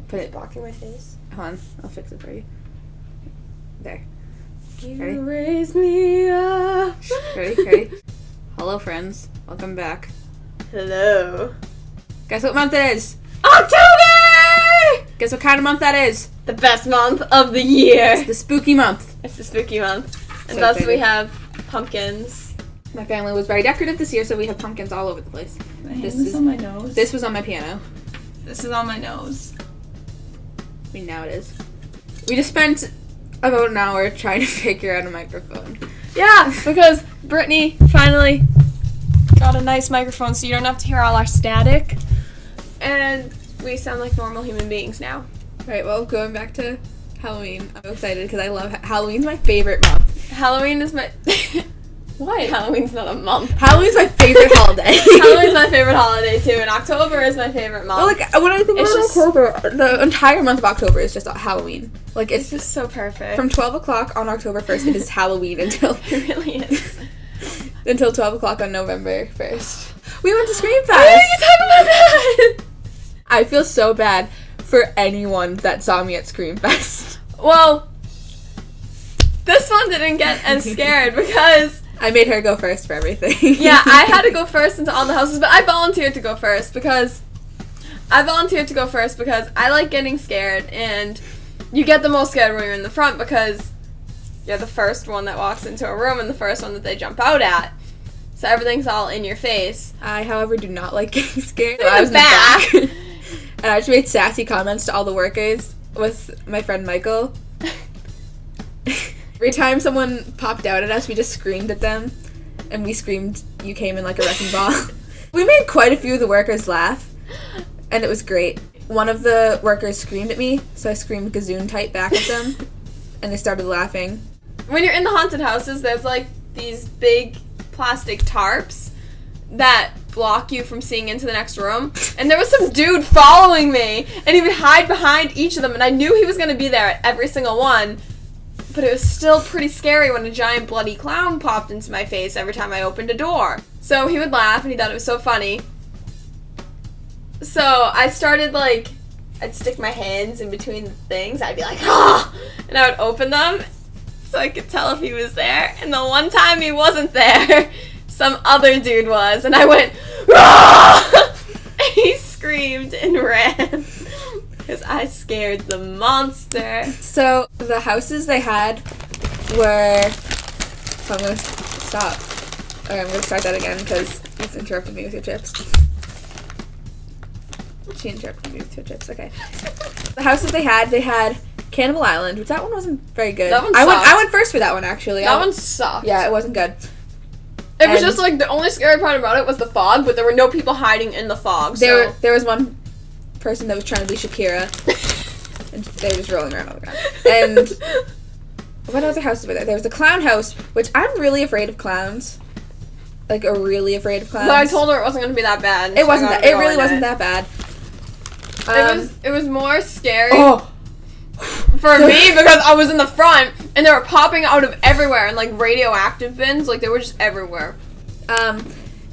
Put it blocking my face. Hold on, I'll fix it for you. There. You Ready? raise me up. Ready? Hello, friends. Welcome back. Hello. Guess what month it is? October! Guess what kind of month that is? The best month of the year. It's the spooky month. It's the spooky month. And So thus excited. we have pumpkins. My family was very decorative this year, so we have pumpkins all over the place. This is on my nose. This was on my piano. This is on my nose. I mean, now it is. We just spent about an hour trying to figure out a microphone. Yeah, because Brittany finally got a nice microphone so you don't have to hear all our static. And we sound like normal human beings now. Right, well, going back to Halloween, I'm excited because I love Halloween's my favorite month. Halloween is my... What? Halloween's not a month. Halloween's my favorite holiday. Halloween's my favorite holiday, too, and October is my favorite month. Well, like, when I think It's about just- October, the entire month of October is just Halloween. Like, It's just so perfect. from 12 o'clock on October 1st, it is Halloween until It really is. until 12 o'clock on November 1st. We went to Scream Fest. Why didn't you talk about that? I feel so bad for anyone that saw me at Scream Fest. Well, this one didn't get as scared because... I made her go first for everything. Yeah, I had to go first into all the houses, but I volunteered to go first because I like getting scared, and you get the most scared when you're in the front because you're the first one that walks into a room and the first one that they jump out at. So everything's all in your face. I, however, do not like getting scared. In I the was back. in the back. And I just made sassy comments to all the workers with my friend Michael. Every time someone popped out at us, we just screamed at them. And we screamed, "You came in like a wrecking ball." We made quite a few of the workers laugh. And it was great. One of the workers screamed at me, so I screamed gazoon type back at them. And they started laughing. When you're in the haunted houses, there's like these big plastic tarps that block you from seeing into the next room. And there was some dude following me, and he would hide behind each of them, and I knew he was going to be there at every single one. But it was still pretty scary when a giant bloody clown popped into my face every time I opened a door. So he would laugh, and he thought it was so funny. So I started, like, I'd stick my hands in between the things. I'd be like, ah! And I would open them so I could tell if he was there. And the one time he wasn't there, some other dude was. And I went, ah! He screamed and ran. Because I scared the monster. So, the houses they had were... So I'm going to stop. Okay, I'm going to start that again because it's interrupted me with your chips. She interrupted me with your chips, okay. The houses they had Cannibal Island, which that one wasn't very good. That one I sucked. went first for that one, actually. That one sucked. Yeah, it wasn't good. It was And- just like the only scary part about it was the fog, but there were no people hiding in the fog. So There was one person that was trying to be Shakira, and they were just rolling around on the ground. And what other houses were there? There was the clown house, which I'm really afraid of clowns. Like, really afraid of clowns. But I told her it wasn't going to be that bad. It wasn't that. It really wasn't that bad. It was more scary Oh, for me because I was in the front and they were popping out of everywhere and like radioactive bins, like they were just everywhere. and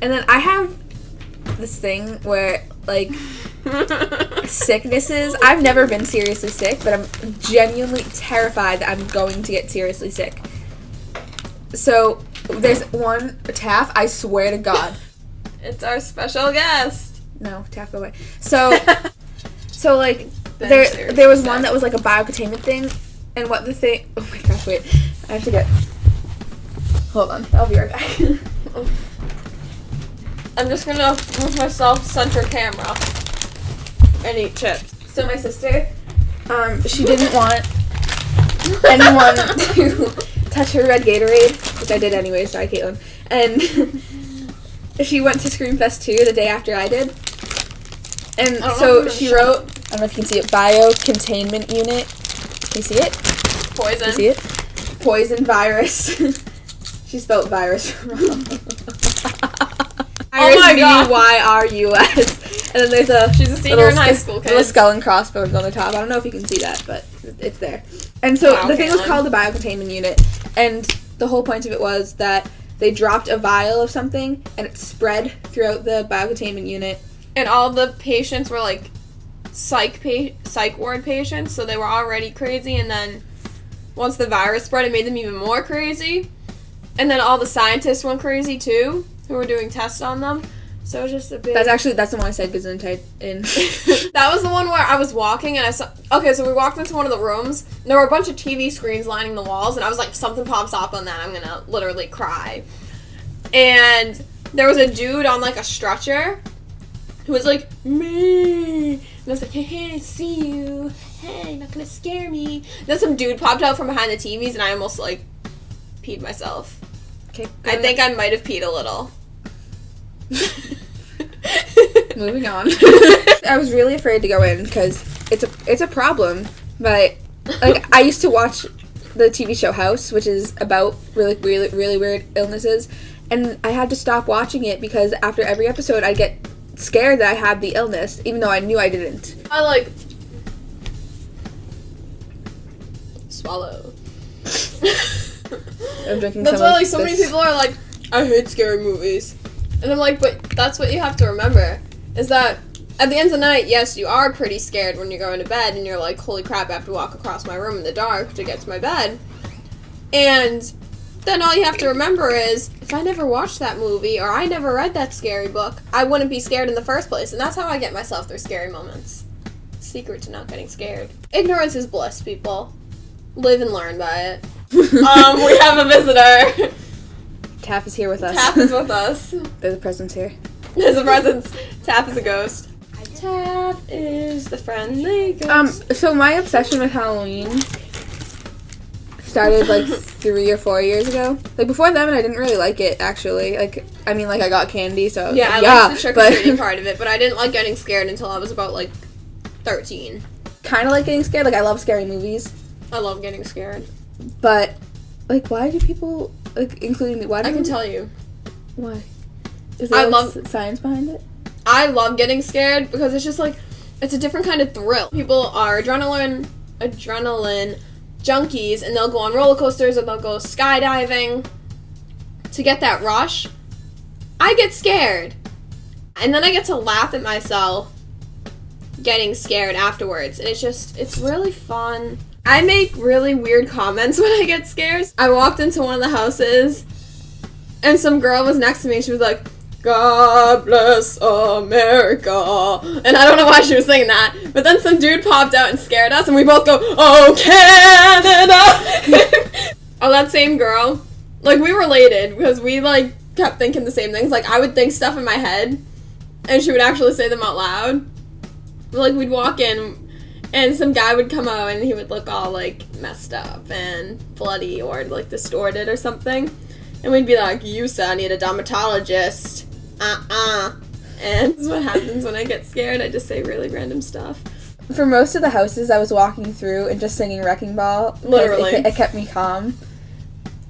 then I have this thing where, like, sicknesses. I've never been seriously sick, but I'm genuinely terrified that I'm going to get seriously sick. So there's one Taff. I swear to God. It's our special guest. No, Taff, go away. So like Ben there seriously was sick. one that was like a biocontainment thing, and what the thing. Oh my gosh, wait. I have to get. Hold on. I'll be right back. I'm just gonna move myself center camera and eat chips. So my sister, she didn't want anyone to touch her red Gatorade, which I did anyway, sorry Caitlin. And she went to Screamfest 2 the day after I did. And I don't know so if she wrote, I don't know if you can see it, biocontainment unit. Can you see it? Poison. Can you see it? Poison virus. She spelled virus wrong. Oh my God. V-Y-R-U-S. And then there's a She's a senior in high school, little kids. skull and crossbones on the top. I don't know if you can see that, but it's there. And so Wow, the thing was Caitlin. called the biocontainment unit, and the whole point of it was that they dropped a vial of something, and it spread throughout the biocontainment unit. And all the patients were like psych ward patients, so they were already crazy, and then once the virus spread, it made them even more crazy. And then all the scientists went crazy too, who were doing tests on them. So it was just a big... That's the one I said Gesundheit in. That was the one where I was walking and I saw... Okay, so we walked into one of the rooms. And there were a bunch of TV screens lining the walls. And I was like, if something pops up on that, I'm going to literally cry. And there was a dude on like a stretcher who was like, me. And I was like, hey, I see you. Hey, you're not going to scare me. And then some dude popped out from behind the TVs and I almost like peed myself. Okay. I think I might have peed a little. Moving on. I was really afraid to go in because it's a problem. But like I used to watch the TV show House, which is about really weird illnesses, and I had to stop watching it because after every episode I'd get scared that I had the illness, even though I knew I didn't. I like swallow. I'm drinking. That's why like so many people are like, I hate scary movies. And I'm like, but that's what you have to remember, is that at the end of the night, yes, you are pretty scared when you're going to bed, and you're like, holy crap, I have to walk across my room in the dark to get to my bed. And then all you have to remember is, if I never watched that movie, or I never read that scary book, I wouldn't be scared in the first place. And that's how I get myself through scary moments. Secret to not getting scared. Ignorance is bliss, people. Live and learn by it. We have a visitor. Taff is here with us. Taff is with us. There's a presence here. There's a presence. Taff is a ghost. Taff is the friendly ghost. So my obsession with Halloween started like 3 or 4 years ago. Like before then, I didn't really like it actually. Like I mean, like I got candy, so yeah, I liked the trick or treating part of it, but I didn't like getting scared until I was about like 13. Kind of like getting scared. Like I love scary movies. I love getting scared. But like, why do people like, including me? Why? I can tell you. Why? Is there science behind it? I love getting scared because it's just like it's a different kind of thrill. People are adrenaline junkies, and they'll go on roller coasters or they'll go skydiving to get that rush. I get scared, and then I get to laugh at myself getting scared afterwards, and it's really fun. I make really weird comments when I get scared. I walked into one of the houses, and some girl was next to me, and she was like, God bless America. And I don't know why she was saying that, but then some dude popped out and scared us, and we both go, oh, Canada! Oh, that same girl, like, we related, because we, like, kept thinking the same things. Like, I would think stuff in my head, and she would actually say them out loud. Like, we'd walk in, and some guy would come out, and he would look all, like, messed up and bloody or, like, distorted or something. And we'd be like, you son need a dermatologist. And this is what happens when I get scared. I just say really random stuff. For most of the houses, I was walking through and just singing Wrecking Ball. Literally. It kept me calm.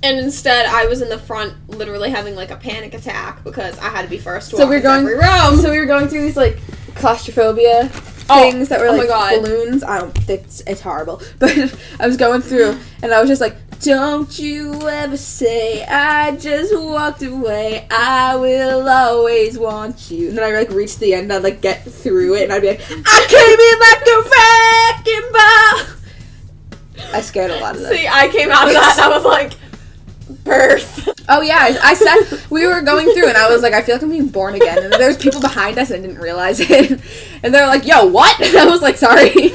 And instead, I was in the front literally having, like, a panic attack because I had to be first to walk into every room. So we were going through these, like, claustrophobia things that were, like, balloons. It's horrible. But I was going through, and I was just like, don't you ever say I just walked away. I will always want you. And then I like reached the end. I'd like get through it, and I'd be like, I came in like a wrecking ball. I scared a lot of them. See, I came out of that, and I was like, birth. Oh yeah, I said we were going through, and I was like, I feel like I'm being born again. And there was people behind us, and I didn't realize it. And they were like, yo, what? And I was like, sorry.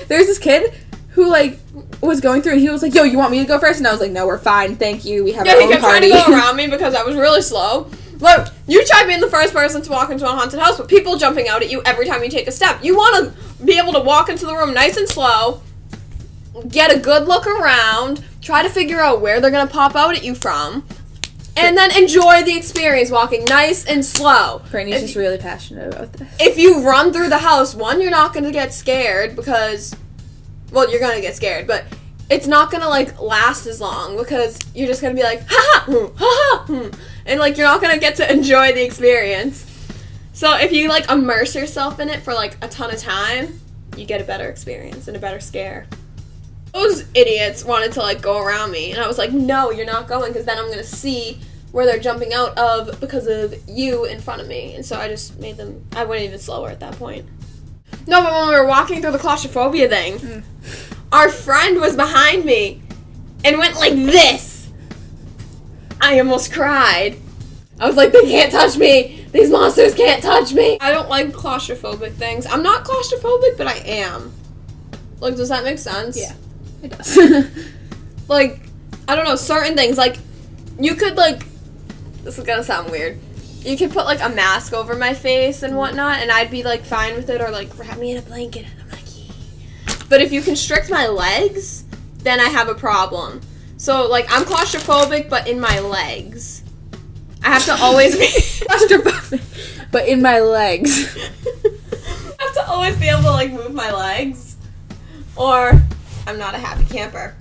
There's this kid who like was going through, and he was like, yo, you want me to go first? And I was like, no, we're fine, thank you, we have our own party. Yeah, he kept trying to go around me because I was really slow. Look, you tried being the first person to walk into a haunted house, but people jumping out at you every time you take a step. You want to be able to walk into the room nice and slow, get a good look around, try to figure out where they're going to pop out at you from, and then enjoy the experience walking nice and slow. Brittany's just really passionate about this. If you run through the house, one, you're not going to get scared because... Well, you're gonna get scared, but it's not gonna, like, last as long because you're just gonna be like, ha-ha, and, like, you're not gonna get to enjoy the experience. So if you, like, immerse yourself in it for, like, a ton of time, you get a better experience and a better scare. Those idiots wanted to, like, go around me, and I was like, no, you're not going, because then I'm gonna see where they're jumping out of because of you in front of me. And so I just made them, I went even slower at that point. No, but when we were walking through the claustrophobia thing, our friend was behind me and went like this. I almost cried. I was like, they can't touch me. These monsters can't touch me. I don't like claustrophobic things. I'm not claustrophobic, but I am. Like, does that make sense? Yeah, it does. Like, I don't know, certain things, like, you could, like, this is gonna sound weird. You could put, like, a mask over my face and whatnot, and I'd be, like, fine with it, or, like, wrap me in a blanket, and I'm like, yeah. But if you constrict my legs, then I have a problem. So, like, I'm claustrophobic, but in my legs. I have to always be claustrophobic, but in my legs. I have to always be able to, like, move my legs, or I'm not a happy camper.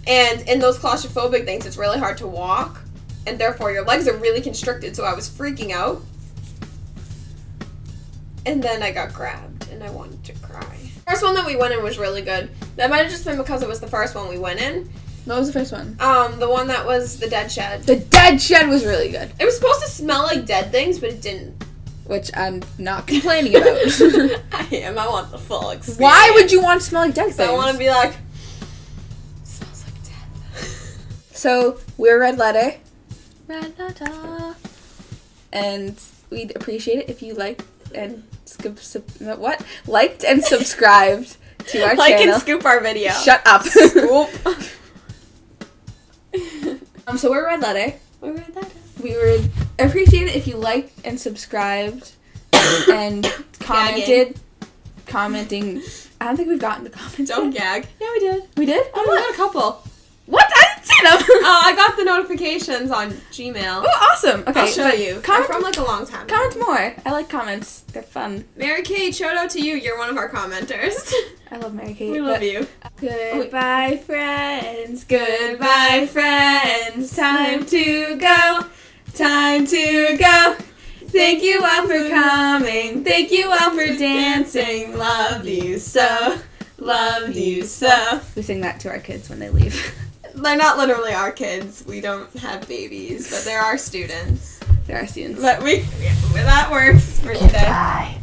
And in those claustrophobic things, it's really hard to walk, and therefore your legs are really constricted, so I was freaking out. And then I got grabbed, and I wanted to cry. The first one that we went in was really good. That might have just been because it was the first one we went in. What was the first one? The one that was the dead shed. The dead shed was really good. It was supposed to smell like dead things, but it didn't. Which I'm not complaining about. I am. I want the full experience. Why would you want to smell like dead things? I want to be like, smells like death. So, we're Red Letter. And we'd appreciate it if you liked and liked and subscribed to our like channel. and scoop our video. Shut up. Scoop. So we're Red Letter. We're Red Letter. We would appreciate it if you liked and subscribed and commenting. I don't think we've gotten the comments. Don't yet. gag. Yeah, we did. We did? Oh, we got a couple. What? I didn't see them. Oh, I got the notifications on Gmail. Oh, awesome. Okay, I'll show you. Comment They're from like a long time ago. Comment more. I like comments. They're fun. Mary Kate, shout out to you. You're one of our commenters. I love Mary Kate. We love you. Goodbye, friends. Goodbye, friends. Time to go. Time to go. Thank you all for coming. Thank you all for dancing. Love you so. Love you so. We sing that to our kids when they leave. They're not literally our kids. We don't have babies, but they're our students. They're our students. But that works for today. Goodbye.